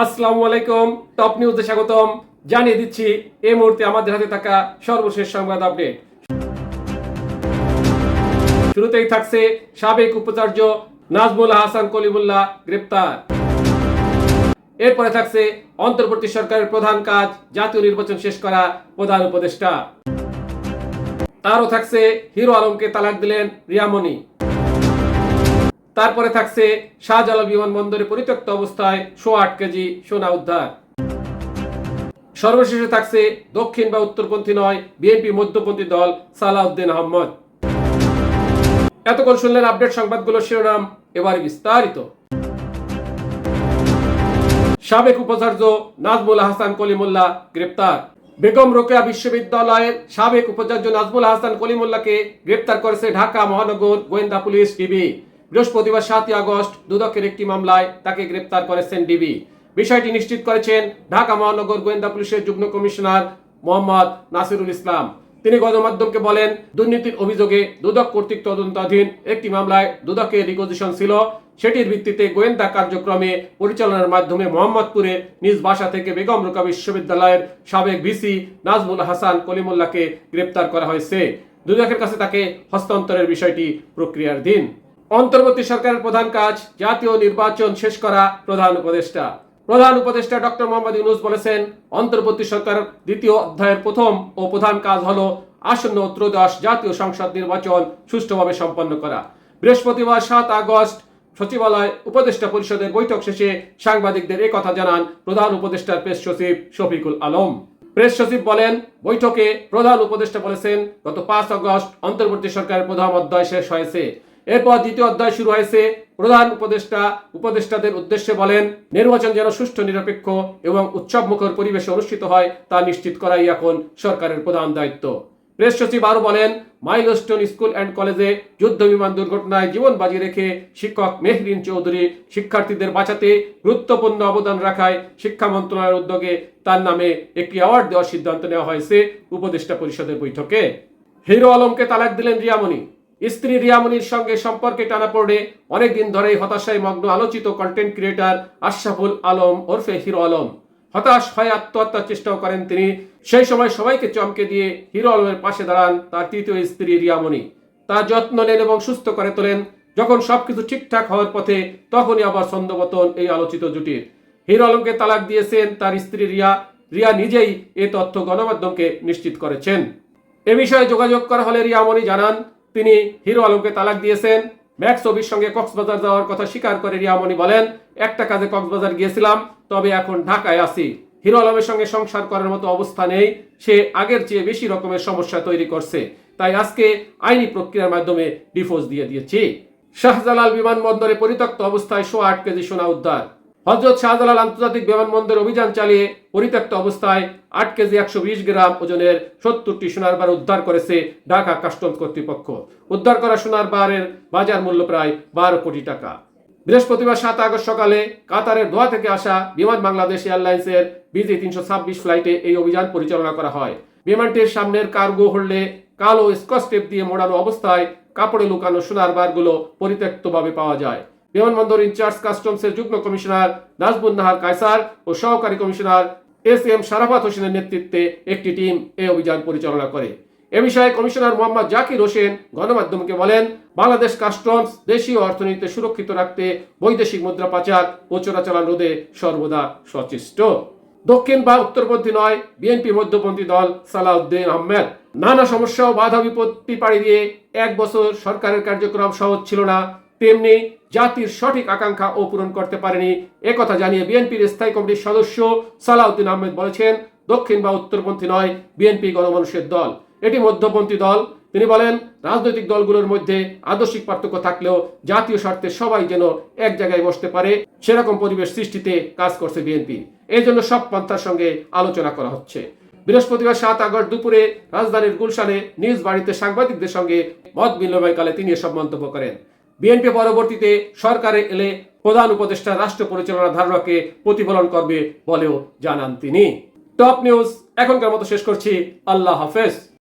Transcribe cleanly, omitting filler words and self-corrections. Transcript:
আসসালামু আলাইকুম। টপ নিউজে স্বাগতম। জানিয়ে দিচ্ছি এই মুহূর্তে আমাদের হাতে থাকা সর্বশেষ সংবাদ আপডেট। শুরুতেই থাকছে সাবেক উপাচার্য নাজমুল হাসান কলিমুল্লাহ গ্রেপ্তার। এরপরে থাকছে অন্তর্বর্তী সরকারের প্রধান কাজ জাতীয় নির্বাচন শেষ করা প্রধান উপদেষ্টা। আরও থাকছে হিরো আলমকে তালাক দিলেন রিয়ামণি। তারপরে থাকছে শাহজালাল বিমানবন্দরে পরিত্যক্ত অবস্থায় 8.5 কেজি সোনা উদ্ধার। সর্বশেষে থাকছে দক্ষিণ বা উত্তরপন্থী নয় বিএনপি মধ্যপন্থী দল সালাউদ্দিন আহমদ। এতক্ষণ শুনলেন আপডেট সংবাদগুলো শিরোনাম, এবার বিস্তারিত। সাবেক উপাচার্য নাজমুল হাসান কলিমুল্লাহ গ্রেপ্তার। বেগম রোকেয়া বিশ্ববিদ্যালয়ের সাবেক উপাচার্য নাজমুল হাসান কলিমুল্লাহকে গ্রেপ্তার করেছে ঢাকা মহানগর গোয়েন্দা পুলিশ ডিবি। বৃহস্পতিবার 7 আগস্ট দুদকের একটি মামলায় তাকে গ্রেপ্তার করেছেন ডিবি। বিষয়টি নিশ্চিত করেছেন ঢাকা মহানগর গোয়েন্দা পুলিশের যুগ্ম কমিশনার মোহাম্মদ নাসিরুল ইসলাম। তিনি গণমাধ্যমকে বলেন, দুর্নীতির অভিযোগে দুদক কর্তৃক তদন্তাধীন একটি মামলায় দুদকের রিকোজিশন ছিল। সেটির ভিত্তিতে গোয়েন্দা কার্যক্রমে পরিচালনার মাধ্যমে মোহাম্মদপুরে নিজ বাসা থেকে বেগম রোকেয়া বিশ্ববিদ্যালয়ের সাবেক ভিসি নাজমুল হাসান কলিমুল্লাহকে গ্রেপ্তার করা হয়েছে। দুদকের কাছে তাকে হস্তান্তরের বিষয়টি প্রক্রিয়াধীন। অন্তর্বর্তী সরকারের প্রধান কাজ জাতীয় নির্বাচন শেষ করা প্রধান উপদেষ্টা। প্রধান উপদেষ্টা ডক্টর মোহাম্মদ ইউনূস বলেছেন, অন্তর্বর্তী সরকার দ্বিতীয় অধ্যায়ের প্রথম ও প্রধান কাজ হলো আসন্ন ত্রয়োদশ জাতীয় সংসদ নির্বাচন সুষ্ঠুভাবে সম্পন্ন করা। বৃহস্পতিবার 7 আগস্ট সচিবালয় উপদেষ্টা পরিষদের বৈঠক শেষে সাংবাদিকদের এই কথা জানান প্রধান উপদেষ্টার প্রেস সচিব শফিকুল আলম। প্রেস সচিব বলেন, বৈঠকে প্রধান উপদেষ্টা বলেছেন, গত 5 আগস্ট অন্তর্বর্তী সরকারের প্রথম অধ্যায় শেষ হয়েছে। এরপর দ্বিতীয় অধ্যায় শুরু হয়েছে। প্রধান উপদেষ্টা উপদেষ্টাদের উদ্দেশ্যে বলেন, নির্বাচন যেন সুষ্ঠু, নিরপেক্ষ এবং উৎসবমুখর পরিবেশে অনুষ্ঠিত হয় তা নিশ্চিত করাই এখন সরকারের প্রধান দায়িত্ব। প্রেস সচিব আরও বলেন, মাইলস্টোন স্কুল অ্যান্ড কলেজে যুদ্ধ বিমান দুর্ঘটনায় জীবন বাজি রেখে শিক্ষক মেহরিন চৌধুরী শিক্ষার্থীদের বাঁচাতে গুরুত্বপূর্ণ অবদান রাখায় শিক্ষা মন্ত্রণালয়ের উদ্যোগে তার নামে একটি অ্যাওয়ার্ড দেওয়ার সিদ্ধান্ত নেওয়া হয়েছে উপদেষ্টা পরিষদের বৈঠকে। হিরো আলমকে তালাক দিলেন রিয়ামণি। স্ত্রী রিয়ামণির সঙ্গে সম্পর্কে টানাপোড়েনে অনেকদিন ধরেই হতাশায় মগ্ন আলোচিত কন্টেন্ট ক্রিয়েটর আশরাফুল আলম ওরফে হিরো আলম হতাশ হয়ে আত্মহত্যার চেষ্টাও করেন তিনি। সেই সময় সবাইকে চমকে দিয়ে হিরো আলমের পাশে দাঁড়ান তার তৃতীয় স্ত্রী রিয়ামণি। তার যত্ন নেন এবং সুস্থ করে তোলেন। যখন সবকিছু ঠিকঠাক হওয়ার পথে তখনই আবার ছন্দপতন এই আলোচিত জুটির। হিরো আলমকে তালাক দিয়েছেন তার স্ত্রী রিয়া। রিয়া নিজেই এ তথ্য গণমাধ্যমকে নিশ্চিত করেছেন। এ বিষয়ে যোগাযোগ করা হলে রিয়ামণি জানান, তিনি হিরো আলমকে তালাক দিয়েছেন। ম্যাক্স ছবির সঙ্গে কক্সবাজার যাওয়ার কথা স্বীকার করে রিয়ামণি বলেন, একটা কাজে কক্সবাজার গিয়েছিলাম, তবে এখন ঢাকায় আছি। হিরো আলমের সঙ্গে সংসার করার মতো অবস্থা নেই। সে আগের চেয়ে বেশি রকমের সমস্যা তৈরি করছে, তাই আজকে আইনি প্রক্রিয়ার মাধ্যমে ডিভোর্স দিয়ে দিয়েছি। শাহজালাল বিমানবন্দরে পরিত্যক্ত অবস্থায় 8.5 কেজি সোনা উদ্ধার। হযরত শাহজালাল আন্তর্জাতিক বিমানবন্দরে অভিযান চালিয়ে পরিত্যক্ত অবস্থায় 8 কেজি 120 গ্রাম ওজনের 70টি সোনার বার উদ্ধার করেছে ঢাকা কাস্টমস কর্তৃপক্ষ। উদ্ধার করা সোনার বারের বাজার মূল্য প্রায় 12 কোটি টাকা। বৃহস্পতিবার 7 আগস্ট সকালে কাতারের দোহা থেকে আসা বিমান বাংলাদেশ এয়ারলাইন্সের BG 326 ফ্লাইটে এই অভিযান পরিচালনা করা হয়। বিমানটির সামনের কার্গো হোল্ডে কালো স্কচ টেপ দিয়ে মোড়ানো অবস্থায় কাপড়ে লুকানো সোনার বারগুলো পরিত্যক্তভাবে পাওয়া যায়। বিমানবন্দর ইনচার্জ কাস্টমসের যুগ্ম কমিশনার নাজমুন নাহার কায়সার ও সহকারী কমিশনার SM শারাফাত হোসেনের নেতৃত্বে একটি টিম এই অভিযান পরিচালনা করে। এ বিষয়ে কমিশনার মোহাম্মদ জাকির হোসেন গণমাধ্যমকে বলেন, বাংলাদেশ কাস্টমস দেশীয় অর্থনীতিতে সুরক্ষিত রাখতে বৈদেশিক মুদ্রা পাচার ও চোরাচালান রোধে সর্বদা সচেষ্ট। দক্ষিণ বা উত্তরপন্থী নয় বিএনপি মধ্যপন্থী দল সালাউদ্দিন আহমেদ। নানা সমস্যা ও বাধা বিপত্তি পাড়ি দিয়ে 1 বছর সরকারের কার্যক্রম সহজ ছিল না, তেমনি জাতির সঠিক আকাঙ্ক্ষা ও পূরণ করতে পারেনি। একথা জানিয়ে বিএনপির স্থায়ী কমিটির সদস্য সালাউদ্দিন আহমেদ বলেছেন, দক্ষিণ বা উত্তরপন্থী নয় বিএনপি গণমানুষের দল, এটি মধ্যপন্থী দল। তিনি বলেন, রাজনৈতিক দলগুলোর মধ্যে আদর্শিক পার্থক্য থাকলেও জাতীয় স্বার্থে সবাই যেন এক জায়গায় বসতে পারে সেরকম পরিবেশ সৃষ্টিতে কাজ করছে বিএনপি। এই জন্য সব পন্থার সঙ্গে আলোচনা করা হচ্ছে। বৃহস্পতিবার 7 আগস্ট দুপুরে রাজধানীর গুলশানে নিজ বাড়িতে সাংবাদিকদের সঙ্গে মত বিনিময়কালে তিনি এসব মন্তব্য করেন। বিএনপি পরবর্তীতে সরকারে এলে প্রধান উপদেষ্টা রাষ্ট্র পরিচালনার ধারণাকে প্রতিফলন করবে বলেও জানান তিনি। টপ নিউজ এখনকার মতো শেষ করছি। আল্লাহ হাফেজ।